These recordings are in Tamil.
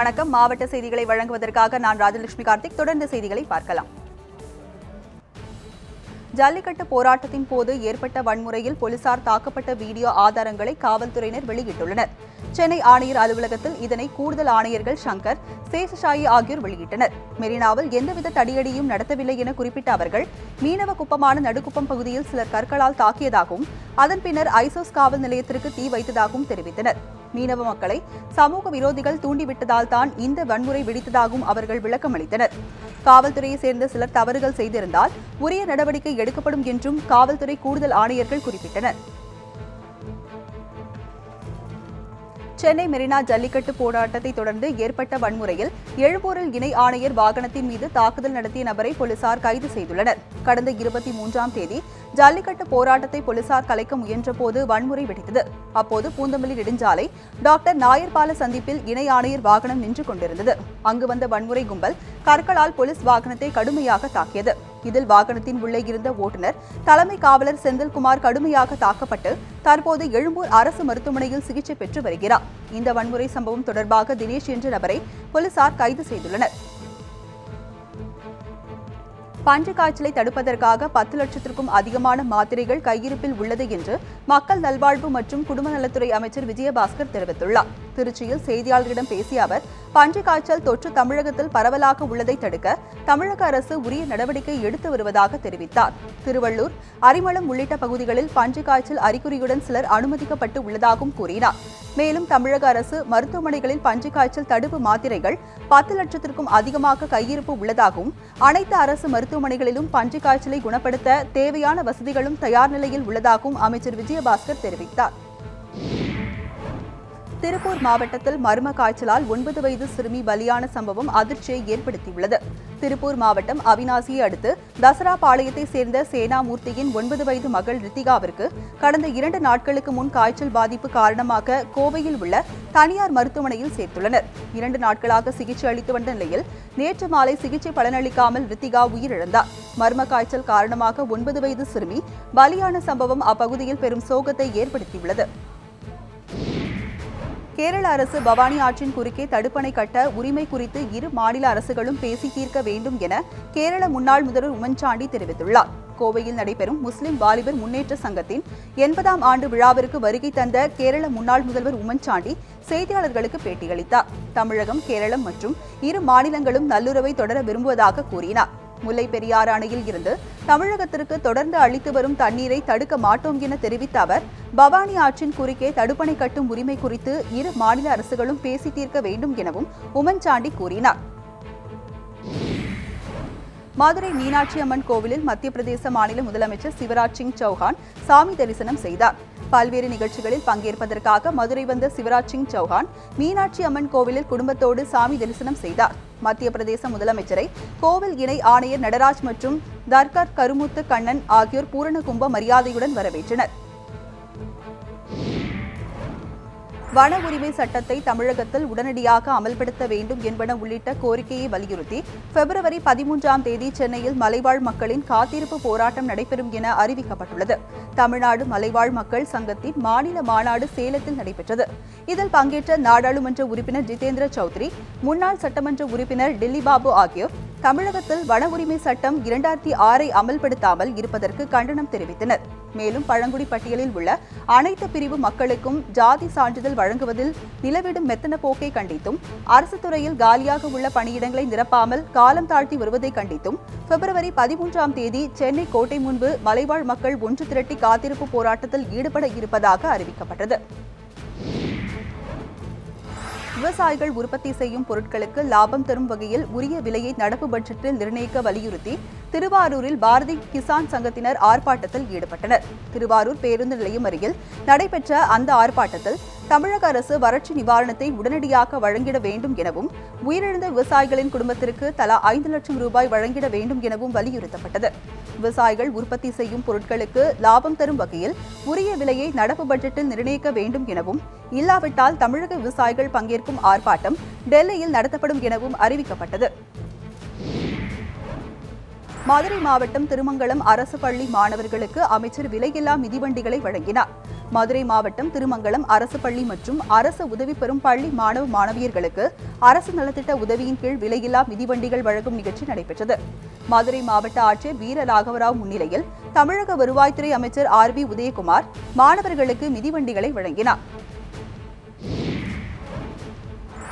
வணக்கம். மாவட்ட செய்திகளை வழங்குவதற்காக நான் ராஜலட்சுமி கார்த்திக். தொடர்ந்து செய்திகளை பார்க்கலாம். ஜல்லிக்கட்டு போராட்டத்தின் போது ஏற்பட்ட வன்முறையில் போலீசார் தாக்கப்பட்ட வீடியோ ஆதாரங்களை காவல்துறையினர் வெளியிட்டுள்ளனர். சென்னை ஆணையர் அலுவலகத்தில் இதனை கூடுதல் ஆணையர்கள் சங்கர், சேஷசாயி ஆகியோர் வெளியிட்டனர். மெரினாவில் எந்தவித தடியடியும் நடத்தவில்லை என குறிப்பிட்ட அவர்கள், மீனவ குப்பமான நடுக்குப்பம் பகுதியில் சிலர் கற்களால் தாக்கியதாகவும் அதன் பின்னர் ஐசோஸ் காவல் நிலையத்திற்கு தீ வைத்ததாகவும் தெரிவித்தனர். மீனவ மக்களை சமூக விரோதிகள் தூண்டிவிட்டதால் தான் இந்த வன்முறை வெடித்ததாகவும் அவர்கள் விளக்கமளித்தனர். காவல்துறையை சேர்ந்த சிலர் தவறுகள் செய்திருந்தால் உரிய நடவடிக்கை எடுக்கப்படும் என்றும் காவல்துறை கூடுதல் ஆணையர்கள் குறிப்பிட்டனர். சென்னை மெரினா ஜல்லிக்கட்டு போராட்டத்தை தொடர்ந்து ஏற்பட்ட வன்முறையில் எழும்பூரில் இணை ஆணையர் வாகனத்தின் மீது தாக்குதல் நடத்திய நபரை போலீசார் கைது செய்துள்ளனர். கடந்த 23ஆம் தேதி ஜல்லிக்கட்டு போராட்டத்தை போலீசார் கலைக்க முயன்றபோது வன்முறை வெடித்தது. அப்போது பூந்தமல்லி நெடுஞ்சாலை டாக்டர் நாயர் பால சந்திப்பில் இணை ஆணையர் வாகனம் நின்று கொண்டிருந்தது. அங்கு வந்த வன்முறை கும்பல் கற்களால் போலீஸ் வாகனத்தை கடுமையாக தாக்கியது. இதில் வாகனத்தின் உள்ளே இருந்த ஓட்டுநர் தலைமை காவலர் செந்தில்குமார் கடுமையாக தாக்கப்பட்டு தற்போது எழும்பூர் அரசு மருத்துவமனையில் சிகிச்சை பெற்று வருகிறார். இந்த வன்முறை சம்பவம் தொடர்பாக தினேஷ் என்ற நபரை போலீசார் கைது செய்துள்ளனர். பன்றி காய்ச்சலை தடுப்பதற்காக 10 லட்சத்திற்கும் அதிகமான மாத்திரைகள் கையிருப்பில் உள்ளது என்று மக்கள் நல்வாழ்வு மற்றும் குடும்ப நலத்துறை அமைச்சர் விஜயபாஸ்கர் தெரிவித்துள்ளார். திருச்சியில் செய்தியாளர்களிடம் பேசிய அவர், பன்றி காய்ச்சல் தொற்று தமிழகத்தில் பரவலாக உள்ளதை தடுக்க தமிழக அரசு உரிய நடவடிக்கை எடுத்து வருவதாக தெரிவித்தார். திருவள்ளூர், அரிமளம் உள்ளிட்ட பகுதிகளில் பன்றி காய்ச்சல் அறிகுறியுடன் சிலர் அனுமதிக்கப்பட்டு உள்ளதாகவும் கூறினார். மேலும் தமிழக அரசு மருத்துவமனைகளில் பன்றி காய்ச்சல் தடுப்பு மாத்திரைகள் 10 லட்சத்திற்கும் அதிகமாக கையிருப்பு உள்ளதாகவும் அனைத்து அரசு மருத்துவமனைகளிலும் பன்றி காய்ச்சலை குணப்படுத்த தேவையான வசதிகளும் தயார் நிலையில் உள்ளதாகவும் அமைச்சர் விஜயபாஸ்கர் தெரிவித்தார். திருப்பூர் மாவட்டத்தில் மர்ம காய்ச்சலால் 9 வயது சிறுமி பலியான சம்பவம் அதிர்ச்சியை ஏற்படுத்தியுள்ளது. திருப்பூர் மாவட்டம் அவிநாசியை அடுத்து தசரா பாளையத்தை சேர்ந்த சேனாமூர்த்தியின் 9 வயது மகள் ரித்திகாவிற்கு கடந்த 2 நாட்களுக்கு முன் காய்ச்சல் பாதிப்பு காரணமாக கோவையில் உள்ள தனியார் மருத்துவமனையில் சேர்த்துள்ளனர். 2 நாட்களாக சிகிச்சை அளித்து வந்த நிலையில் நேற்று மாலை சிகிச்சை பலனளிக்காமல் ரித்திகா உயிரிழந்தார். மர்ம காய்ச்சல் காரணமாக 9 வயது சிறுமி பலியான சம்பவம் அப்பகுதியில் பெரும் சோகத்தை ஏற்படுத்தியுள்ளது. கேரள அரசு பவானி ஆற்றின் குறுக்கே தடுப்பணை கட்ட உரிமை குறித்து இரு மாநில அரசுகளும் பேசி தீர்க்க வேண்டும் என கேரள முன்னாள் முதல்வர் உம்மன்சாண்டி தெரிவித்துள்ளார். கோவையில் நடைபெறும் முஸ்லிம் வாலிபர் முன்னேற்ற சங்கத்தின் 80ஆம் ஆண்டு விழாவிற்கு வருகை தந்த கேரள முன்னாள் முதல்வர் உம்மன்சாண்டி செய்தியாளர்களுக்கு பேட்டியளித்தார். தமிழகம், கேரளம் மற்றும் இரு மாநிலங்களும் நல்லுறவை தொடர விரும்புவதாக கூறினார். முல்லை பெரியாறு அணையில் இருந்து தமிழகத்திற்கு தொடர்ந்து அளித்து வரும் தண்ணீரை தடுக்க மாட்டோம் என தெரிவித்த அவர், பவானி ஆற்றின் குறுக்கே தடுப்பணை கட்டும் உரிமை குறித்து இரு மாநில அரசுகளும் பேசி தீர்க்க வேண்டும் எனவும் உம்மன்சாண்டி கூறினார். மதுரை மீனாட்சி அம்மன் கோவிலில் மத்திய பிரதேச மாநில முதலமைச்சர் சிவராஜ் சிங் சௌஹான் சாமி தரிசனம் செய்தார். பல்வேறு நிகழ்ச்சிகளில் பங்கேற்பதற்காக மதுரை வந்த சிவராஜ் சிங் சௌஹான் மீனாட்சி அம்மன் கோவிலில் குடும்பத்தோடு சாமி தரிசனம் செய்தார். மத்திய பிரதேச முதலமைச்சரை கோவில் இணை ஆணையர் நடராஜ் மற்றும் தர்கர் கருமுத்து கண்ணன் ஆகியோர் பூரண கும்ப மரியாதையுடன் வரவேற்றனர். வன உரிமை சட்டத்தை தமிழகத்தில் உடனடியாக அமல்படுத்த வேண்டும் என்பன உள்ளிட்ட கோரிக்கையை வலியுறுத்தி பிப்ரவரி 13ஆம் தேதி சென்னையில் மலைவாழ் மக்களின் காத்திருப்பு போராட்டம் நடைபெறும் என அறிவிக்கப்பட்டுள்ளது. தமிழ்நாடு மலைவாழ் மக்கள் சங்கத்தின் மாநில மாநாடு சேலத்தில் நடைபெற்றது. இதில் பங்கேற்ற நாடாளுமன்ற உறுப்பினர் ஜிதேந்திர சௌத்ரி, முன்னாள் சட்டமன்ற உறுப்பினர் டில்லி பாபு ஆகியோர் தமிழகத்தில் வன உரிமை சட்டம் 2006ஐ அமல்படுத்தாமல் இருப்பதற்கு கண்டனம் தெரிவித்தனர். மேலும் பழங்குடி பட்டியலில் உள்ள அனைத்து பிரிவு மக்களுக்கும் ஜாதி சான்றிதழ் வழங்குவதில் நிலவிடும் மெத்தன போக்கை கண்டித்தும், அரசு துறையில் காலியாக உள்ள பணியிடங்களை நிரப்பாமல் காலம் தாழ்த்தி வருவதை கண்டித்தும் பிப்ரவரி 13ஆம் தேதி சென்னை கோட்டை முன்பு மலைவாழ் மக்கள் ஒன்று திரட்டி காத்திருப்பு போராட்டத்தில் ஈடுபட இருப்பதாக அறிவிக்கப்பட்டது. விவசாயிகள் உற்பத்தி செய்யும் பொருட்களுக்கு லாபம் தரும் வகையில் உரிய விலையை நடப்பு பட்ஜெட்டில் நிர்ணயிக்க வலியுறுத்தி திருவாரூரில் பாரதி கிசான் சங்கத்தினர் ஆர்ப்பாட்டத்தில் ஈடுபட்டனர். திருவாரூர் பேருந்து நிலையம் அருகில் நடைபெற்ற அந்த ஆர்ப்பாட்டத்தில் தமிழக அரசு வறட்சி நிவாரணத்தை உடனடியாக வழங்கிட வேண்டும் எனவும், உயிரிழந்த விவசாயிகளின் குடும்பத்திற்கு தலா 5 லட்சம் ரூபாய் வழங்கிட வேண்டும் எனவும் வலியுறுத்தப்பட்டது. விவசாயிகள் உற்பத்தி செய்யும் பொருட்களுக்கு லாபம் தரும் வகையில் உரிய விலையை நடப்பு பட்ஜெட்டில் நிர்ணயிக்க வேண்டும் எனவும், இல்லாவிட்டால் தமிழக விவசாயிகள் பங்கேற்கும் ஆர்ப்பாட்டம் டெல்லியில் நடத்தப்படும் எனவும் அறிவிக்கப்பட்டது. மதுரை மாவட்டம் திருமங்கலம் அரசு பள்ளி மாணவர்களுக்கு அமைச்சர் விலையில்லா மிதிவண்டிகளை வழங்கினார். மதுரை மாவட்டம் திருமங்கலம் அரசு பள்ளி மற்றும் அரசு உதவி பெறும் பள்ளி மாணவ மாணவியர்களுக்கு அரசு நலத்திட்ட உதவியின் கீழ் விலையில்லா மிதிவண்டிகள் வழங்கும் நிகழ்ச்சி நடைபெற்றது. மதுரை மாவட்ட ஆட்சியர் வீரராகவராவ் முன்னிலையில் தமிழக வருவாய்த்துறை அமைச்சர் RB உதயகுமார் மாணவர்களுக்கு மிதிவண்டிகளை வழங்கினார்.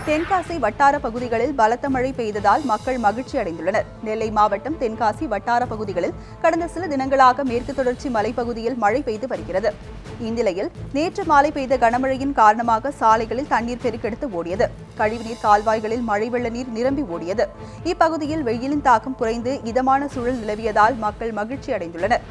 தென்காசி வட்டார பகுதிகளில் பலத்த மழை பெய்ததால் மக்கள் மகிழ்ச்சி அடைந்துள்ளனர். நெல்லை மாவட்டம் தென்காசி வட்டார பகுதிகளில் கடந்த சில தினங்களாக மேற்கு தொடர்ச்சி மலைப்பகுதியில் மழை பெய்து வருகிறது. இந்நிலையில் நேற்று மாலை பெய்த கனமழையின் காரணமாக சாலைகளில் தண்ணீர் பெருக்கெடுத்து ஓடியது. கழிவுநீர் கால்வாய்களில் மழை வெள்ள நீர் நிரம்பி ஓடியது. இப்பகுதியில் வெயிலின் தாக்கம் குறைந்து இதமான சூழல் நிலவியதால் மக்கள் மகிழ்ச்சி அடைந்துள்ளனர்.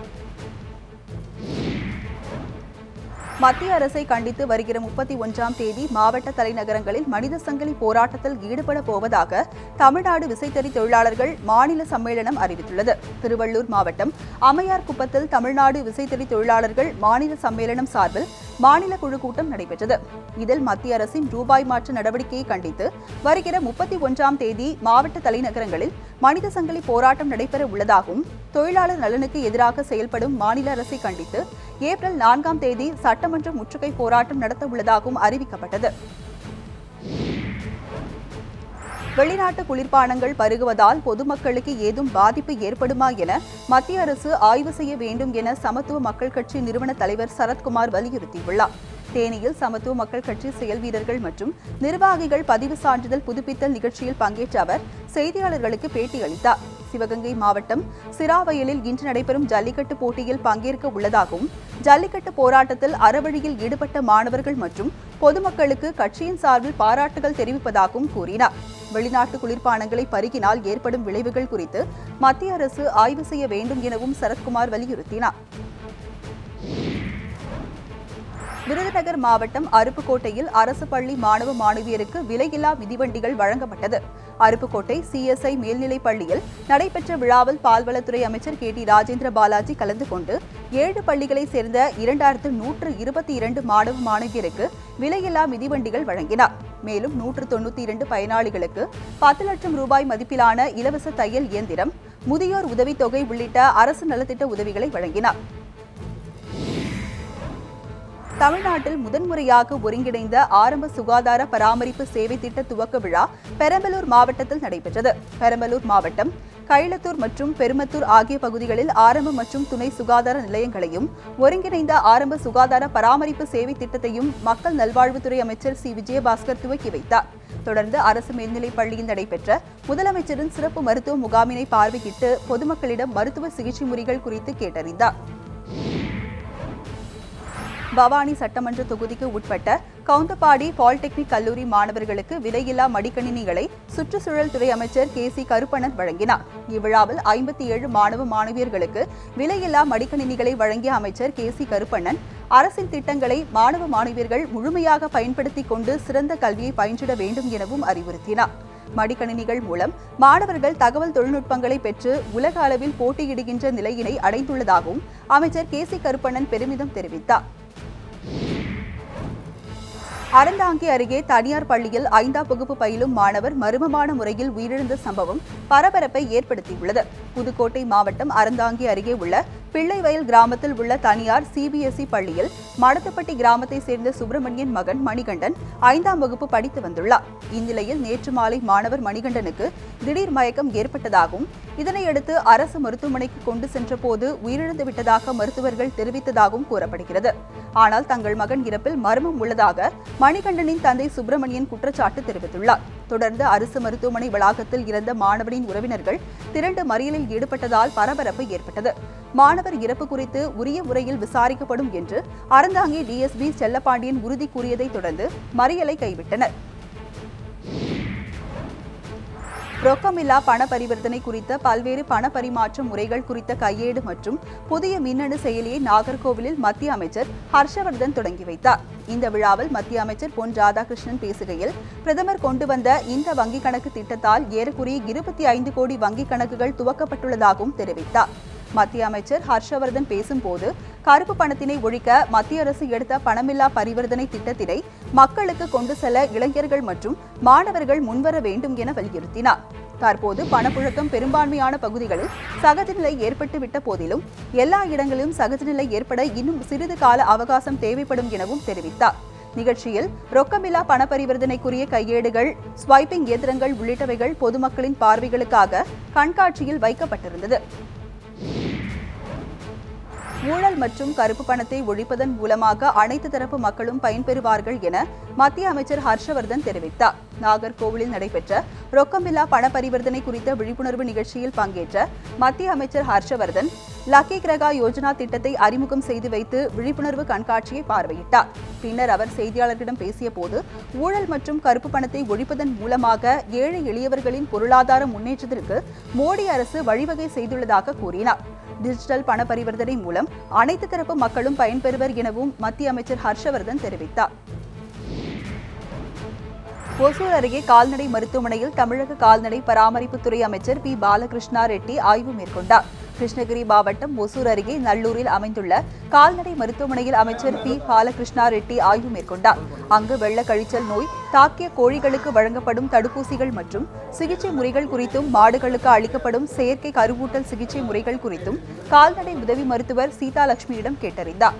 மத்திய அரசை கண்டித்து வருகிற 31ஆம் தேதி மாவட்ட தலைநகரங்களில் மனித சங்கிலி போராட்டத்தில் ஈடுபட போவதாக தமிழ்நாடு விசைத்தறி தொழிலாளர்கள் மாநில சம்மேளனம் அறிவித்துள்ளது. திருவள்ளூர் மாவட்டம் அம்மையார்குப்பத்தில் தமிழ்நாடு விசைத்தறி தொழிலாளர்கள் மாநில சம்மேளனம் சார்பில் மாநில குழு கூட்டம் நடைபெற்றது. இதில் மத்திய அரசின் ரூபாய் மாற்று நடவடிக்கையை கண்டித்து வருகிற 31ஆம் தேதி மாவட்ட தலைநகரங்களில் மனித சங்கிலி போராட்டம் நடைபெற உள்ளதாகவும், தொழிலாளர் நலனுக்கு எதிராக செயல்படும் மாநில அரசை கண்டித்து ஏப்ரல் 4ஆம் தேதி சட்டமன்ற முற்றுகை போராட்டம் நடத்த உள்ளதாகவும் அறிவிக்கப்பட்டது. வெளிநாட்டு குளிர்பானங்கள் பருகுவதால் பொதுமக்களுக்கு ஏதும் பாதிப்பு ஏற்படுமா என மத்திய அரசு ஆய்வு செய்ய வேண்டும் என சமத்துவ மக்கள் கட்சி நிறுவன தலைவர் சரத்குமார் வலியுறுத்தியுள்ளார். தேனியில் சமத்துவ மக்கள் கட்சி செயல் வீரர்கள் மற்றும் நிர்வாகிகள் பதிவு சான்றிதழ் புதுப்பித்தல் நிகழ்ச்சியில் பங்கேற்ற அவர் செய்தியாளர்களுக்கு பேட்டியளித்தார். சிவகங்கை மாவட்டம் சிராவயலில் இன்று நடைபெறும் ஜல்லிக்கட்டு போட்டியில் பங்கேற்க உள்ளதாகவும், ஜல்லிக்கட்டு போராட்டத்தில் அறவழியில் ஈடுபட்ட மாணவர்கள் மற்றும் பொதுமக்களுக்கு கட்சியின் சார்பில் பாராட்டுகள் தெரிவிப்பதாகவும் கூறினார். வெளிநாட்டு குளிர்பானங்களை பருகினால் ஏற்படும் விளைவுகள் குறித்து மத்திய அரசு ஆய்வு செய்ய வேண்டும் எனவும் சரத்குமார் வலியுறுத்தினார். விருதுநகர் மாவட்டம் அருப்புக்கோட்டையில் அரசு பள்ளி மாணவ மாணவியருக்கு விலையில்லா மிதிவண்டிகள் வழங்கப்பட்டது. அருப்புக்கோட்டை CSI மேல்நிலைப் பள்ளியில் நடைபெற்ற விழாவில் பால்வளத்துறை அமைச்சர் KT ராஜேந்திர பாலாஜி கலந்து கொண்டு 7 பள்ளிகளைச் சேர்ந்த 2122 மாணவ மாணவியருக்கு விலையில்லா மிதிவண்டிகள் வழங்கினார். மேலும் 192 பயனாளிகளுக்கு 10 லட்சம் ரூபாய் மதிப்பிலான இலவச தையல் இயந்திரம், முதியோர் உதவித்தொகை உள்ளிட்ட அரசு நலத்திட்ட உதவிகளை வழங்கினார். தமிழ்நாட்டில் முதன்முறையாக ஒருங்கிணைந்த ஆரம்ப சுகாதார பராமரிப்பு சேவை திட்ட துவக்க விழா பெரம்பலூர் மாவட்டத்தில் நடைபெற்றது. பெரம்பலூர் மாவட்டம் கைலத்தூர் மற்றும் பெருமத்தூர் ஆகிய பகுதிகளில் ஆரம்ப மற்றும் துணை சுகாதார நிலையங்களையும் ஒருங்கிணைந்த ஆரம்ப சுகாதார பராமரிப்பு சேவை திட்டத்தையும் மக்கள் நல்வாழ்வுத்துறை அமைச்சர் C. விஜயபாஸ்கர் துவக்கி வைத்தார். தொடர்ந்து அரசு மேல்நிலைப் பள்ளியில் நடைபெற்ற முதலமைச்சரின் சிறப்பு மருத்துவ முகாமினை பார்வையிட்டு பொதுமக்களிடம் மருத்துவ சிகிச்சை முறைகள் குறித்து கேட்டறிந்தார். பவானி சட்டமன்ற தொகுதிக்கு உட்பட்ட கவுந்தப்பாடி பாலிடெக்னிக் கல்லூரி மாணவர்களுக்கு விலையில்லா மடிக்கணினிகளை சுற்றுச்சூழல் துறை அமைச்சர் KC கருப்பணன் வழங்கினார். இவ்விழாவில் 57 மாணவ மாணவியர்களுக்கு விலையில்லா மடிக்கணினிகளை வழங்கிய அமைச்சர் KC கருப்பணன் அரசின் திட்டங்களை மாணவ மாணவியர்கள் முழுமையாக பயன்படுத்திக் கொண்டு சிறந்த கல்வியை பயின்றிட வேண்டும் எனவும் அறிவுறுத்தினார். மடிக்கணினிகள் மூலம் மாணவர்கள் தகவல் தொழில்நுட்பங்களை பெற்று உலக அளவில் போட்டியிடுகின்ற நிலையினை அடைந்துள்ளதாகவும் அமைச்சர் KC கருப்பணன் பெருமிதம் தெரிவித்தார். அறந்தாங்கி அருகே தனியார் பள்ளியில் 5ஆம் வகுப்பு பயிலும் மாணவர் மர்மமான முறையில் உயிரிழந்த சம்பவம் பரபரப்பை ஏற்படுத்தியுள்ளது. புதுக்கோட்டை மாவட்டம் அறந்தாங்கி அருகே உள்ள பிள்ளைவயல் கிராமத்தில் உள்ள தனியார் CBSE பள்ளியில் மடத்துப்பட்டி கிராமத்தை சேர்ந்த சுப்பிரமணியன் மகன் மணிகண்டன் 5ஆம் வகுப்பு படித்து வந்துள்ளார். இந்நிலையில் நேற்று மாலை மாணவர் மணிகண்டனுக்கு திடீர் மயக்கம் ஏற்பட்டதாகவும், இதனையடுத்து அரசு மருத்துவமனைக்கு கொண்டு சென்றபோது உயிரிழந்து விட்டதாக மருத்துவர்கள் தெரிவித்ததாகவும் கூறப்படுகிறது. ஆனால் தங்கள் மகன் இறப்பில் மர்மம் உள்ளதாக மணிகண்டனின் தந்தை சுப்பிரமணியன் குற்றச்சாட்டு தெரிவித்துள்ளார். தொடர்ந்து அரசு மருத்துவமனை வளாகத்தில் இறந்த மாணவனின் உறவினர்கள் திரண்டு மறியலில் ஈடுபட்டதால் பரபரப்பு ஏற்பட்டது. மாணவர் இறப்பு குறித்து உரிய முறையில் விசாரிக்கப்படும் என்று அறந்தாங்கி DSP செல்லப்பாண்டியன் உறுதி கூறியதை தொடர்ந்து மறியலை கைவிட்டனர். ரொக்கமில்லா பண பரிவர்த்தனை குறித்த பல்வேறு பண பரிமாற்ற முறைகள் குறித்த கையேடு மற்றும் புதிய மின்னணு செயலியை நாகர்கோவிலில் மத்திய அமைச்சர் ஹர்ஷவர்தன் தொடங்கி வைத்தார். இந்த விழாவில் மத்திய அமைச்சர் பொன் ராதாகிருஷ்ணன் பேசுகையில், பிரதமர் கொண்டு வந்த இந்த வங்கிக் கணக்கு திட்டத்தால் ஏறக்குறைய 25 கோடி வங்கிக் கணக்குகள் துவக்கப்பட்டுள்ளதாகவும் தெரிவித்தார். மத்திய அமைச்சர் ஹர்ஷவர்தன் பேசும்போது கருப்பு பணத்தினை ஒழிக்க மத்திய அரசு எடுத்த பணமில்லா பரிவர்த்தனை திட்டத்தினை மக்களுக்கு கொண்டு செல்ல இளைஞர்கள் மற்றும் மாணவர்கள் முன்வர வேண்டும் என வலியுறுத்தினார். தற்போது பணப்புழக்கம் பெரும்பான்மையான பகுதிகளில் சகஜ நிலை ஏற்பட்டுவிட்ட போதிலும் எல்லா இடங்களிலும் சகஜ நிலை ஏற்பட இன்னும் சிறிது கால அவகாசம் தேவைப்படும் எனவும் தெரிவித்தார். நிகழ்ச்சியில் ரொக்கமில்லா பண பரிவர்த்தனைக்குரிய கையேடுகள், ஸ்வைப்பிங் இயந்திரங்கள் உள்ளிட்டவைகள் பொதுமக்களின் பார்வைகளுக்காக கண்காட்சியில் வைக்கப்பட்டிருந்தது. ஊழல் மற்றும் கருப்பு பணத்தை ஒழிப்பதன் மூலமாக அனைத்து தரப்பு மக்களும் பயன்பெறுவார்கள் என மத்திய அமைச்சர் ஹர்ஷவர்தன் தெரிவித்தார். நாகர்கோவிலில் நடைபெற்ற ரொக்கமில்லா பண பரிவர்த்தனை குறித்த விழிப்புணர்வு நிகழ்ச்சியில் பங்கேற்ற மத்திய அமைச்சர் ஹர்ஷவர்தன் லக்கி கிரகா யோஜனா திட்டத்தை அறிமுகம் செய்து வைத்து விழிப்புணர்வு கண்காட்சியை பார்வையிட்டார். பின்னர் அவர் செய்தியாளர்களிடம் பேசியபோது ஊழல் மற்றும் கருப்பு பணத்தை ஒழிப்பதன் மூலமாக ஏழை எளியவர்களின் பொருளாதார முன்னேற்றத்திற்கு மோடி அரசு வழிவகை செய்துள்ளதாக கூறினார். டிஜிட்டல் பண பரிவர்த்தனை மூலம் அனைத்து தரப்பு மக்களும் பயன்பெறுவர் எனவும் மத்திய அமைச்சர் ஹர்ஷவர்தன் தெரிவித்தார். ஒசூர் அருகே கால்நடை மருத்துவமனையில் தமிழக கால்நடை பராமரிப்புத்துறை அமைச்சர் பி பாலகிருஷ்ணா ரெட்டி ஆய்வு மேற்கொண்டார். கிருஷ்ணகிரி மாவட்டம் ஒசூர் அருகே நல்லூரில் அமைந்துள்ள கால்நடை மருத்துவமனையில் அமைச்சர் பி பாலகிருஷ்ணா ரெட்டி ஆய்வு மேற்கொண்டார். அங்கு வெள்ள கழிச்சல் நோய் தாக்கிய கோழிகளுக்கு வழங்கப்படும் தடுப்பூசிகள் மற்றும் சிகிச்சை முறைகள் குறித்தும், மாடுகளுக்கு அளிக்கப்படும் செயற்கை கருவூட்டல் சிகிச்சை முறைகள் குறித்தும் கால்நடை உதவி மருத்துவர் சீதாலட்சுமியிடம் கேட்டறிந்தார்.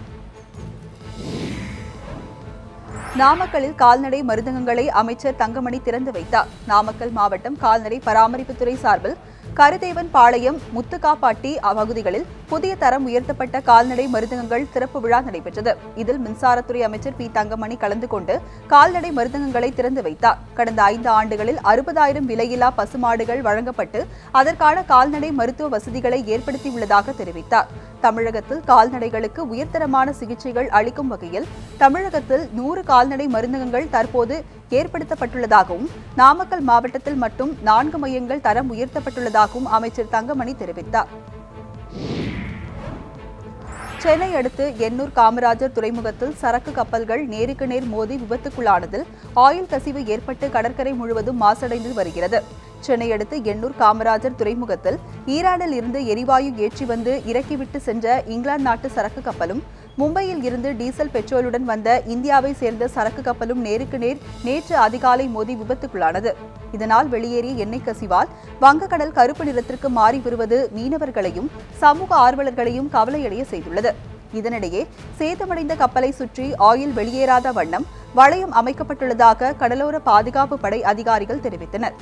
நாமக்கல்லில் கால்நடை மருந்தகங்களை அமைச்சர் தங்கமணி திறந்து வைத்தார். நாமக்கல் மாவட்டம் கால்நடை பராமரிப்புத்துறை சார்பில் கருதேவன் பாளையம், முத்துக்காப்பட்டி பகுதிகளில் புதிய தரம் உயர்த்தப்பட்ட கால்நடை மருந்தகங்கள் திறப்பு விழா நடைபெற்றது. இதில் மின்சாரத்துறை அமைச்சர் பி தங்கமணி கலந்து கொண்டு கால்நடை மருந்தகங்களை திறந்து வைத்தார். கடந்த 5 ஆண்டுகளில் 60,000 விலையில்லா பசுமாடுகள் வழங்கப்பட்டு அதற்கான கால்நடை மருத்துவ வசதிகளை ஏற்படுத்தியுள்ளதாக தெரிவித்தார். தமிழகத்தில் கால்நடைகளுக்கு உயர்தரமான சிகிச்சைகள் அளிக்கும் வகையில் தமிழகத்தில் 100 கால்நடை மருந்தகங்கள் தற்போது ஏற்படுத்தப்பட்டுள்ளதாகவும், நாமக்கல் மாவட்டத்தில் மட்டும் 4 மையங்கள் தரம் உயர்த்தப்பட்டுள்ளதாகவும் அமைச்சர் தங்கமணி தெரிவித்தார். சென்னை அடுத்து எண்ணூர் காமராஜர் துறைமுகத்தில் சரக்கு கப்பல்கள் நேருக்கு நேர் மோதி விபத்துக்குள்ளானதில் ஆயில் கசிவு ஏற்பட்டு கடற்கரை முழுவதும் மாசடைந்து வருகிறது. சென்னை அடுத்து எண்ணூர் காமராஜர் துறைமுகத்தில் ஈரானில் இருந்து எரிவாயு ஏற்றி வந்து இறக்கிவிட்டு சென்ற இங்கிலாந்து நாட்டு சரக்கு கப்பலும், மும்பையில் இருந்து டீசல் பெட்ரோலுடன் வந்த இந்தியாவை சேர்ந்த சரக்கு கப்பலும் நேருக்கு நேர் நேற்று அதிகாலை மோதி விபத்துக்குள்ளானது. இதனால் வெளியேறிய எண்ணெய் கசிவால் வங்கக்கடல் கருப்பு நிறத்திற்கு மாறி வருவது மீனவர்களையும் சமூக ஆர்வலர்களையும் கவலையடைய செய்துள்ளது. இதனிடையே சேதமடைந்த கப்பலை சுற்றி ஆயில் வெளியேறாத வண்ணம் வளையம் அமைக்கப்பட்டுள்ளதாக கடலோர பாதுகாப்பு படை அதிகாரிகள் தெரிவித்தனர்.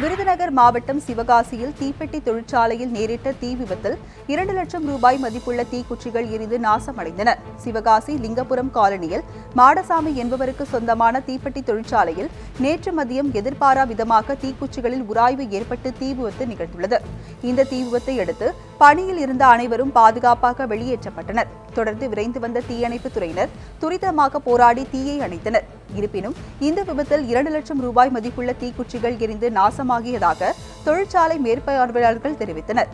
விருதுநகர் மாவட்டம் சிவகாசியில் தீப்பெட்டி தொழிற்சாலையில் நேரிட்ட தீ விபத்தில் 2 லட்சம் ரூபாய் மதிப்புள்ள தீக்குச்சிகள் எரிந்து நாசமடைந்தன. சிவகாசி லிங்கபுரம் காலனியில் மாடசாமி என்பவருக்கு சொந்தமான தீப்பெட்டி தொழிற்சாலையில் நேற்று மதியம் எதிர்பாரா விதமாக தீக்குச்சிகளில் உராய்வு ஏற்பட்டு தீ விபத்து நிகழ்ந்துள்ளது. இந்த தீ விபத்தை அடுத்து பணியில் இருந்த அனைவரும் பாதுகாப்பாக வெளியேற்றப்பட்டனர். தொடர்ந்து விரைந்து வந்த தீயணைப்பு துறையினர் துரிதமாக போராடி தீயை அணைத்தனர். இருப்பினும் இந்த விபத்தில் 2 லட்சம் ரூபாய் மதிப்புள்ள தீக்குச்சிகள் எரிந்து நாசமாகியதாக தொழிற்சாலை மேற்பார்வையாளர்கள் தெரிவித்தனர்.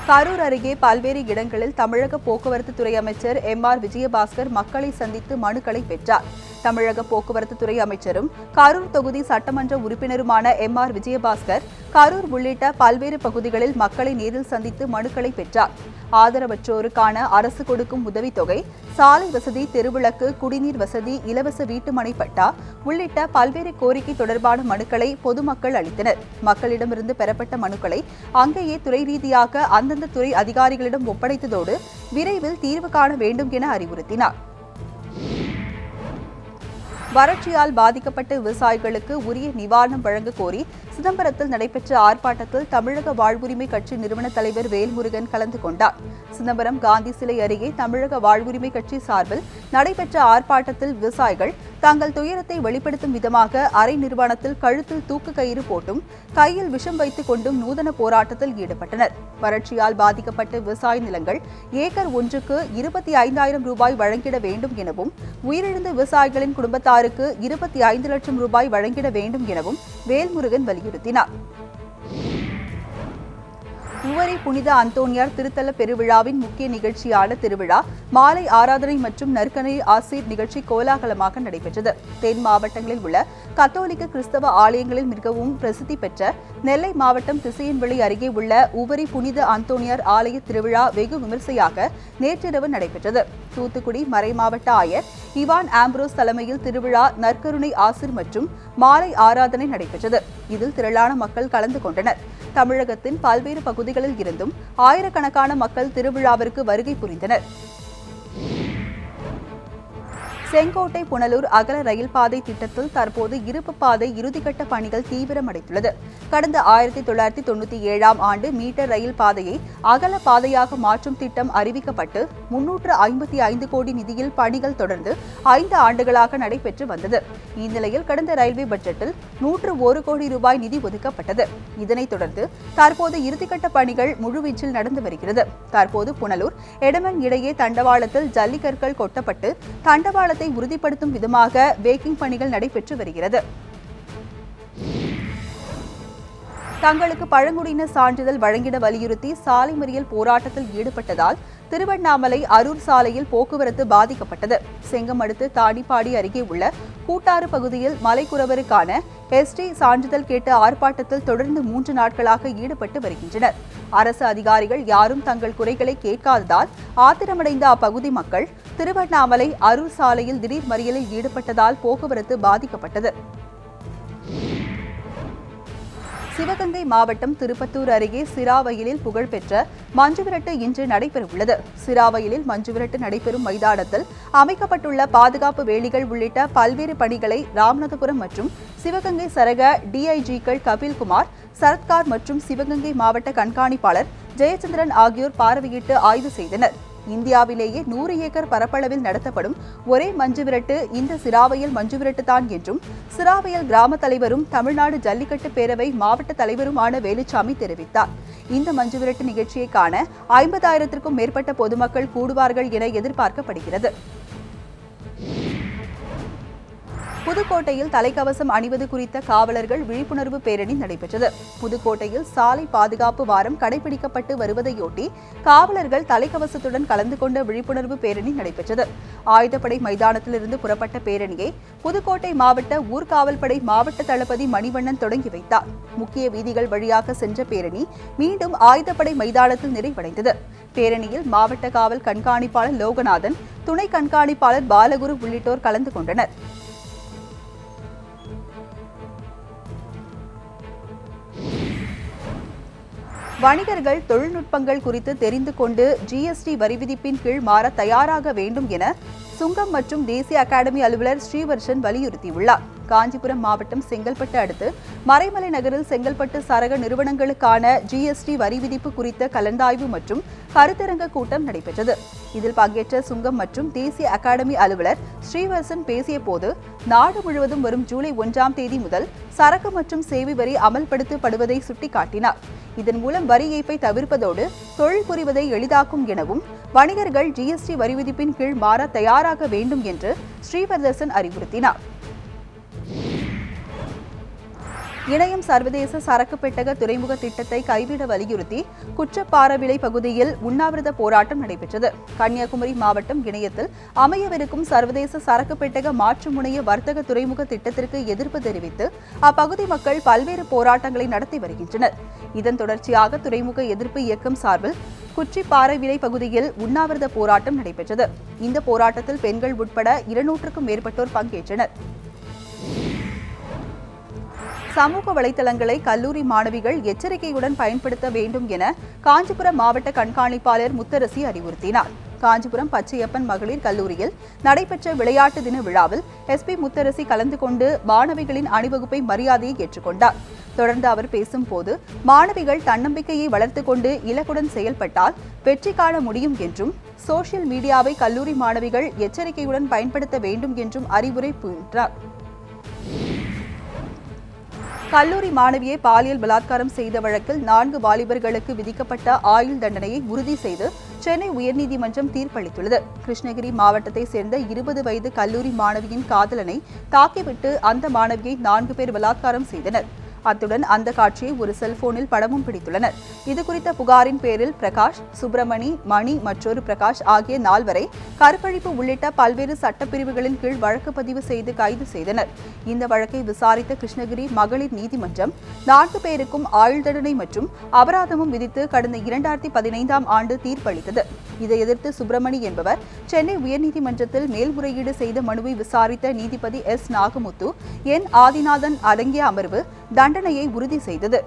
கரூர் அருகே பல்வேறு இடங்களில் தமிழக போக்குவரத்து துறை அமைச்சர் எம்.ஆர். விஜயபாஸ்கர் மக்களை சந்தித்து மனுக்களை பெற்றார். தமிழக போக்குவரத்து துறை அமைச்சரும் கரூர் தொகுதி சட்டமன்ற உறுப்பினருமான எம்.ஆர். விஜயபாஸ்கர் கரூர் உள்ளிட்ட பல்வேறு பகுதிகளில் மக்களை நேரில் சந்தித்து மனுக்களை பெற்றார். ஆதரவற்றோருக்கான அரசு கொடுக்கும் உதவித்தொகை, சாலை வசதி, தெருவிளக்கு, குடிநீர் வசதி, இலவச வீட்டுமனை பட்டா உள்ளிட்ட பல்வேறு கோரிக்கை தொடர்பான மனுக்களை பொதுமக்கள் அளித்தனர். மக்களிடமிருந்து பெறப்பட்ட மனுக்களை அங்கேயே துறை ரீதியாக அந்தந்த துறை அதிகாரிகளிடம் ஒப்படைத்ததோடு விரைவில் தீர்வு காண வேண்டும் என அறிவுறுத்தினார். வறட்சியால் பாதிக்கப்பட்ட விவசாயிகளுக்கு உரிய நிவாரணம் வழங்க கோரி சிதம்பரத்தில் நடைபெற்ற ஆர்ப்பாட்டத்தில் தமிழக வாழ்வுரிமை கட்சி நிறுவன தலைவர் வேல்முருகன் கலந்து கொண்டார். சிதம்பரம் காந்தி சிலை அருகே தமிழக வாழ்வுரிமை கட்சி சார்பில் நடைபெற்ற ஆர்ப்பாட்டத்தில் விவசாயிகள் தங்கள் துயரத்தை வெளிப்படுத்தும் விதமாக அரை நிர்வாணத்தில் கழுத்தில் தூக்கு கயிறு போட்டும் கையில் விஷம் வைத்துக் கொண்டும் நூதன போராட்டத்தில் ஈடுபட்டனர். வறட்சியால் பாதிக்கப்பட்ட விவசாய நிலங்கள் ஏக்கர் ஒன்றுக்கு 25,000 ரூபாய் வழங்கிட வேண்டும் எனவும், உயிரிழந்த விவசாயிகளின் குடும்பத்தாருக்கு 25 லட்சம் ரூபாய் வழங்கிட வேண்டும் எனவும் வேல்முருகன் வலியுறுத்தினார். உவரி புனித அந்தோணியார் திருத்தல பெருவிழாவின் முக்கிய நிகழ்ச்சியான திருவிழா மாலை ஆராதனை மற்றும் நற்கனை ஆசீர் நிகழ்ச்சி கோலாகலமாக நடைபெற்றது. தென் மாவட்டங்களில் உள்ள கத்தோலிக்க கிறிஸ்தவ ஆலயங்களில் மிகவும் பிரசித்தி பெற்ற நெல்லை மாவட்டம் திசையன்விளை அருகே உள்ள உவரி புனித அந்தோணியார் ஆலய திருவிழா வெகு விமரிசையாக நேற்றிரவு நடைபெற்றது. தூத்துக்குடி மறைமாவட்ட ஆயர் இவான் ஆம்ப்ரோஸ் தலைமையில் திருவிழா நற்கருணை ஆசீர் மற்றும் மாலை ஆராதனை நடைபெற்றது. இதில் திரளான மக்கள் கலந்து கொண்டனர். தமிழகத்தின் பல்வேறு பகுதிகளில் இருந்தும் ஆயிரக்கணக்கான மக்கள் திருவிழாவிற்கு வருகை புரிந்தனர். செங்கோட்டை புனலூர் அகல ரயில் பாதை திட்டத்தில் தற்போது இருப்பு பாதை இறுதிக்கட்ட பணிகள் தீவிரமடைந்துள்ளது. கடந்த 1997ஆம் ஆண்டு மீட்டர் ரயில் பாதையை அகல பாதையாக மாற்றும் திட்டம் அறிவிக்கப்பட்டு 355 கோடி நிதியில் பணிகள் தொடர்ந்து 5 ஆண்டுகளாக நடைபெற்று வந்தது. இந்நிலையில் கடந்த ரயில்வே பட்ஜெட்டில் 101 கோடி ரூபாய் நிதி ஒதுக்கப்பட்டது. இதனைத் தொடர்ந்து தற்போது இறுதிக்கட்ட பணிகள் முழுவீச்சில் நடந்து வருகிறது. தற்போது புனலூர் எடமன் இடையே தண்டவாளத்தில் ஜல்லிக்கற்கள் கொட்டப்பட்டு தண்டவாளத்தை உறுதிப்படுத்தும் விதமாக பேக்கிங் பணிகள் நடைபெற்று வருகிறது. தங்களுக்கு பழங்குடியின சான்றிதழ் வழங்கிட வலியுறுத்தி சாலை மறியல் போராட்டத்தில் ஈடுபட்டதால் திருவண்ணாமலை அரூர் சாலையில் போக்குவரத்து பாதிக்கப்பட்டது. செங்கம் அடுத்து தாடிப்பாடி அருகே உள்ள கூட்டாறு பகுதியில் மலைக்குறவருக்கான எஸ்டி சான்றிதழ் கேட்டு ஆர்ப்பாட்டத்தில் தொடர்ந்து 3 நாட்களாக ஈடுபட்டு வருகின்றனர். அரசு அதிகாரிகள் யாரும் தங்கள் குறைகளை கேட்காததால் ஆத்திரமடைந்த அப்பகுதி மக்கள் திருவண்ணாமலை அரூர் சாலையில் திடீர் மறியலில் ஈடுபட்டதால் போக்குவரத்து பாதிக்கப்பட்டது. சிவகங்கை மாவட்டம் திருப்பத்தூர் அருகே சிராவயலில் புகழ்பெற்ற மஞ்சுவிரட்டு இன்று நடைபெறவுள்ளது. சிராவயலில் மஞ்சுவிரட்டு நடைபெறும் மைதானத்தில் அமைக்கப்பட்டுள்ள பாதுகாப்பு வேலிகள் உள்ளிட்ட பல்வேறு பணிகளை ராமநாதபுரம் மற்றும் சிவகங்கை சரக டிஐஜிக்கள் கபில்குமார், சரத்கார் மற்றும் சிவகங்கை மாவட்ட கண்காணிப்பாளர் ஜெயச்சந்திரன் ஆகியோர் பார்வையிட்டு ஆய்வு செய்தனர். இந்தியாவிலேயே 100 ஏக்கர் பரப்பளவில் நடத்தப்படும் ஒரே மஞ்சுவிரட்டு இந்த சிராவயல் மஞ்சுவிரட்டு தான் என்றும் சிராவயல் கிராம தலைவரும் தமிழ்நாடு ஜல்லிக்கட்டு பேரவை மாவட்ட தலைவருமான வேலுச்சாமி தெரிவித்தார். இந்த மஞ்சுவிரட்டு நிகழ்ச்சியை காண 50,000க்கும் மேற்பட்ட பொதுமக்கள் கூடுவார்கள் என எதிர்பார்க்கப்படுகிறது. புதுக்கோட்டையில் தலைக்கவசம் அணிவது குறித்த காவலர்கள் விழிப்புணர்வு பேரணி நடைபெற்றது. புதுக்கோட்டையில் சாலை பாதுகாப்பு வாரம் கடைபிடிக்கப்பட்டு வருவதையொட்டி காவலர்கள் தலைக்கவசத்துடன் கலந்து கொண்ட விழிப்புணர்வு பேரணி நடைபெற்றது. ஆயுதப்படை மைதானத்திலிருந்து புறப்பட்ட பேரணியை புதுக்கோட்டை மாவட்ட ஊர்காவல்படை மாவட்ட தளபதி மணிவண்ணன் தொடங்கி வைத்தார். முக்கிய வீதிகள் வழியாக சென்ற பேரணி மீண்டும் ஆயுதப்படை மைதானத்தில் நிறைவடைந்தது. பேரணியில் மாவட்ட காவல் கண்காணிப்பாளர் லோகநாதன், துணை கண்காணிப்பாளர் பாலகுரு உள்ளிட்டோர் கலந்து கொண்டனர். வணிகர்கள் தொழில்நுட்பங்கள் குறித்து தெரிந்து கொண்டு ஜிஎஸ்டி வரி விதிப்பின் கீழ் மாற தயாராக வேண்டும் என சுங்கம் மற்றும் தேசிய அகாடமி அலுவலர் ஸ்ரீவர்ஷன் வலியுறுத்தியுள்ளார். காஞ்சிபுரம் மாவட்டம் செங்கல்பட்டு அடுத்து மறைமலை நகரில் செங்கல்பட்டு சரக நிறுவனங்களுக்கான ஜிஎஸ்டி வரி விதிப்பு குறித்த கலந்தாய்வு மற்றும் கருத்தரங்க கூட்டம் நடைபெற்றது. இதில் பங்கேற்ற சுங்கம் மற்றும் தேசிய அகாடமி அலுவலர் ஸ்ரீவர்ஷன் பேசிய போது, நாடு முழுவதும் வரும் ஜூலை 1ஆம் தேதி முதல் சரக்கு மற்றும் சேவை வரி அமல்படுத்தப்படுவதை சுட்டிக்காட்டினார். இதன் மூலம் வரி ஏய்ப்பை தவிர்ப்பதோடு தொழில் புரிவதை எளிதாக்கும் எனவும் வணிகர்கள் ஜிஎஸ்டி வரி விதிப்பின் கீழ் மாற தயாராக வேண்டும் என்று ஸ்ரீவர்தசன் அறிவுறுத்தினார். இணையம் சர்வதேச சரக்கு பெட்டக துறைமுக திட்டத்தை கைவிட வலியுறுத்தி குற்றப்பாரவிளை பகுதியில் உண்ணாவிரத போராட்டம் நடைபெற்றது. கன்னியாகுமரி மாவட்டம் இணையத்தில் அமையவிருக்கும் சர்வதேச சரக்கு பெட்டக மாற்று முனைய வர்த்தக துறைமுக திட்டத்திற்கு எதிர்ப்பு தெரிவித்து அப்பகுதி மக்கள் பல்வேறு போராட்டங்களை நடத்தி வருகின்றனர். இதன் தொடர்ச்சியாக துறைமுக எதிர்ப்பு இயக்கம் சார்பில் குற்றிப்பாரவிளை பகுதியில் உண்ணாவிரத போராட்டம் நடைபெற்றது. இந்த போராட்டத்தில் பெண்கள் உட்பட 200க்கும் மேற்பட்டோர் பங்கேற்றனர். சமூக வலைதளங்களை கல்லூரி மாணவிகள் எச்சரிக்கையுடன் பயன்படுத்த வேண்டும் என காஞ்சிபுரம் மாவட்ட கண்காணிப்பாளர் முத்தரசி அறிவுறுத்தினார். காஞ்சிபுரம் பச்சையப்பன் மகளிர் கல்லூரியில் நடைபெற்ற விளையாட்டு தின விழாவில் எஸ்பி முத்தரசி கலந்து கொண்டு மாணவிகளின் அணிவகுப்பை மரியாதையை ஏற்றுக்கொண்டார். தொடர்ந்து அவர் பேசும்போது, மாணவிகள் தன்னம்பிக்கையை வளர்த்துக் கொண்டு இலக்குடன் செயல்பட்டால் வெற்றி காண முடியும் என்றும் சோசியல் மீடியாவை கல்லூரி மாணவிகள் எச்சரிக்கையுடன் பயன்படுத்த வேண்டும் என்றும் அறிவுரை கூறினார். கல்லூரி மாணவியை பாலியல் பலாத்காரம் செய்த வழக்கில் 4 வாலிபர்களுக்கு விதிக்கப்பட்ட ஆயுள் தண்டனையை உறுதி செய்து சென்னை உயர்நீதிமன்றம் தீர்ப்பளித்துள்ளது. கிருஷ்ணகிரி மாவட்டத்தைச் சேர்ந்த 20 வயது கல்லூரி மாணவியின் காதலனை தாக்கிவிட்டு அந்த மாணவியை 4 பேர் பலாத்காரம் செய்தனர். அத்துடன் அந்த காட்சியை ஒரு செல்போனில் படமும் பிடித்துள்ளனர். இதுகுறித்த புகாரின் பேரில் பிரகாஷ், சுப்பிரமணி, மணி மற்றொரு பிரகாஷ் ஆகிய 4 வரை கற்பழிப்பு உள்ளிட்ட பல்வேறு சட்டப்பிரிவுகளின் கீழ் வழக்கு பதிவு செய்து கைது செய்தனர். இந்த வழக்கை விசாரித்த கிருஷ்ணகிரி மகளிர் நீதிமன்றம் 4 பேருக்கும் ஆயுள் தண்டனை மற்றும் அபராதமும் விதித்து கடந்த 2015ஆம் ஆண்டு தீர்ப்பளித்தது. இதை எதிர்த்து சுப்பிரமணி என்பவர் சென்னை உயர்நீதிமன்றத்தில் மேல்முறையீடு செய்த மனுவை விசாரித்த நீதிபதி எஸ். நாகமுத்து, என். ஆதிநாதன் அடங்கிய அமர்வு தண்டனையை உறுதி செய்தது.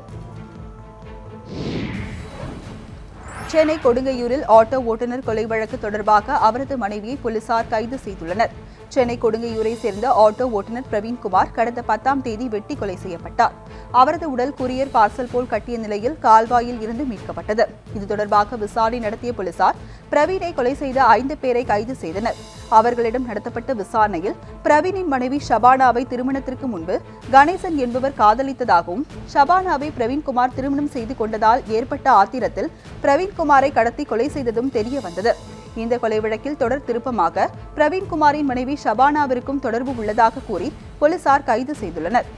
சென்னை கொடுங்கையூரில் ஆட்டோ ஓட்டுநர் கொலை வழக்கு தொடர்பாக அவரது மனைவியை போலீசார் கைது செய்துள்ளனர். சென்னை கொடுங்கையூரை சேர்ந்த ஆட்டோ ஓட்டுநர் பிரவீன்குமார் கடந்த 10ஆம் தேதி வெட்டி கொலை செய்யப்பட்டார். அவரது உடல் கூரியர் பார்சல் போல் கட்டிய நிலையில் கால்வாயில் இருந்து மீட்கப்பட்டது. இது தொடர்பாக விசாரணை நடத்திய போலீசார் பிரவீனை கொலை செய்த 5 பேரை கைது செய்தனர். அவர்களிடம் நடத்தப்பட்ட விசாரணையில் பிரவீனின் மனைவி ஷபானாவை திருமணத்திற்கு முன்பு கணேசன் என்பவர் காதலித்ததாகவும், ஷபானாவை பிரவீன்குமார் திருமணம் செய்து கொண்டதால் ஏற்பட்ட ஆத்திரத்தில் பிரவீன்குமாரை கடத்தி கொலை செய்ததும் தெரிய வந்தது. இந்த கொலை வழக்கில் தொடர் திருப்பமாக பிரவீன்குமாரின் மனைவி ஷபானாவிற்கும் தொடர்பு உள்ளதாக கூறி போலீசார் கைது செய்துள்ளனர்.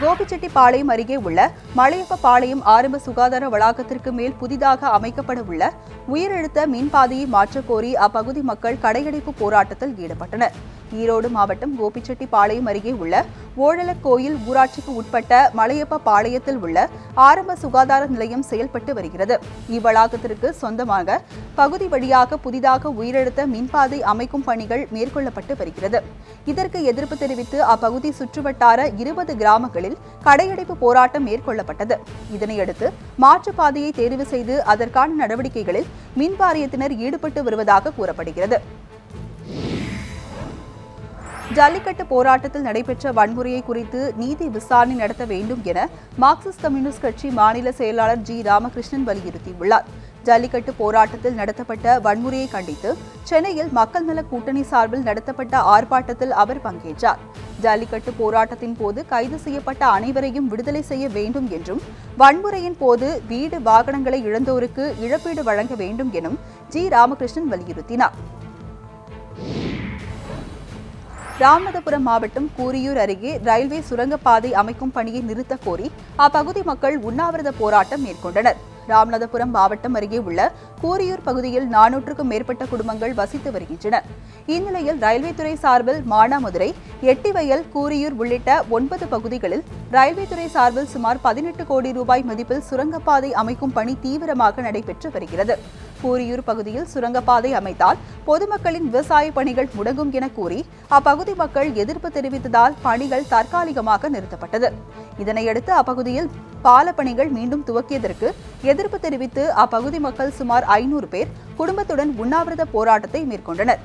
கோபிச்செட்டிப்பாளையம் அருகே உள்ள மலையப்பபாளையம் ஆரம்ப சுகாதார வளாகத்திற்கு மேல் புதிதாக அமைக்கப்பட உள்ள உயரழுத்த மின்பாதையை மாற்றக்கோரி அப்பகுதி மக்கள் கடையடைப்பு போராட்டத்தில் ஈடுபட்டனர். ஈரோடு மாவட்டம் கோபிச்செட்டிப்பாளையம் அருகே உள்ள ஓழலக்கோயில் ஊராட்சிக்கு உட்பட்ட மலையப்பபாளையத்தில் உள்ள ஆரம்ப சுகாதார நிலையம் செயல்பட்டு வருகிறது. இவ்வளாகத்திற்கு சொந்தமாக பகுதி வழியாக புதிதாக உயரழுத்த மின்பாதை அமைக்கும் பணிகள் மேற்கொள்ளப்பட்டு வருகிறது. இதற்கு எதிர்ப்பு தெரிவித்து அப்பகுதி சுற்றுவட்டார 20 கிராமங்களில் கடையடைப்பு போராட்டம் மேற்கொள்ளப்பட்டது. இதனையடுத்து மாற்றுப்பாதையை தேர்வு செய்து அதற்கான நடவடிக்கைகளில் மின் வாரியத்தினர் ஈடுபட்டு வருவதாக கூறப்படுகிறது. ஜல்லிக்கட்டு போராட்டத்தில் நடைபெற்ற வன்முறையை குறித்து நீதி விசாரணை நடத்த வேண்டும் என மார்க்சிஸ்ட் கம்யூனிஸ்ட் கட்சி மாநில செயலாளர் ஜி. ராமகிருஷ்ணன் வலியுறுத்தியுள்ளார். ஜல்லிக்கட்டு போராட்டத்தில் நடத்தப்பட்ட வன்முறையை கண்டித்து சென்னையில் மக்கள் நல கூட்டணி சார்பில் நடத்தப்பட்ட ஆர்ப்பாட்டத்தில் அவர் பங்கேற்றார். ஜல்லிக்கட்டு போராட்டத்தின் போது கைது செய்யப்பட்ட அனைவரையும் விடுதலை செய்ய வேண்டும் என்றும், வன்முறையின் போது வீடு வாகனங்களை இழந்தோருக்கு இழப்பீடு வழங்க வேண்டும் எனும் ஜி. ராமகிருஷ்ணன் வலியுறுத்தினார். ராமநாதபுரம் மாவட்டம் கூரியூர் அருகே ரயில்வே சுரங்கப்பாதை அமைக்கும் பணியை நிறுத்த கோரி அப்பகுதி மக்கள் உண்ணாவிரத போராட்டம் மேற்கொண்டனர். ராமநாதபுரம் மாவட்டம் அருகே உள்ள கூரியூர் பகுதியில் 400க்கும் மேற்பட்ட குடும்பங்கள் வசித்து வருகின்றன. இந்நிலையில் ரயில்வே துறை சார்பில் மானாமதுரை, எட்டிவயல், கூரியூர் உள்ளிட்ட 9 பகுதிகளில் ரயில்வே துறை சார்பில் சுமார் 18 கோடி ரூபாய் மதிப்பில் சுரங்கப்பாதை அமைக்கும் பணி தீவிரமாக நடைபெற்று வருகிறது. கூரியூர் பகுதியில் சுரங்கப்பாதை அமைத்தால் பொதுமக்களின் விவசாய பணிகள் முடங்கும் என கூறி அப்பகுதி மக்கள் எதிர்ப்பு தெரிவித்ததால் பணிகள் தற்காலிகமாக நிறுத்தப்பட்டது. இதனையடுத்து அப்பகுதியில் பால பணிகள் மீண்டும் துவக்கியதற்கு எதிர்ப்பு தெரிவித்து அப்பகுதி மக்கள் சுமார் 500 பேர் குடும்பத்துடன் உண்ணாவிரத போராட்டத்தை மேற்கொண்டனர்.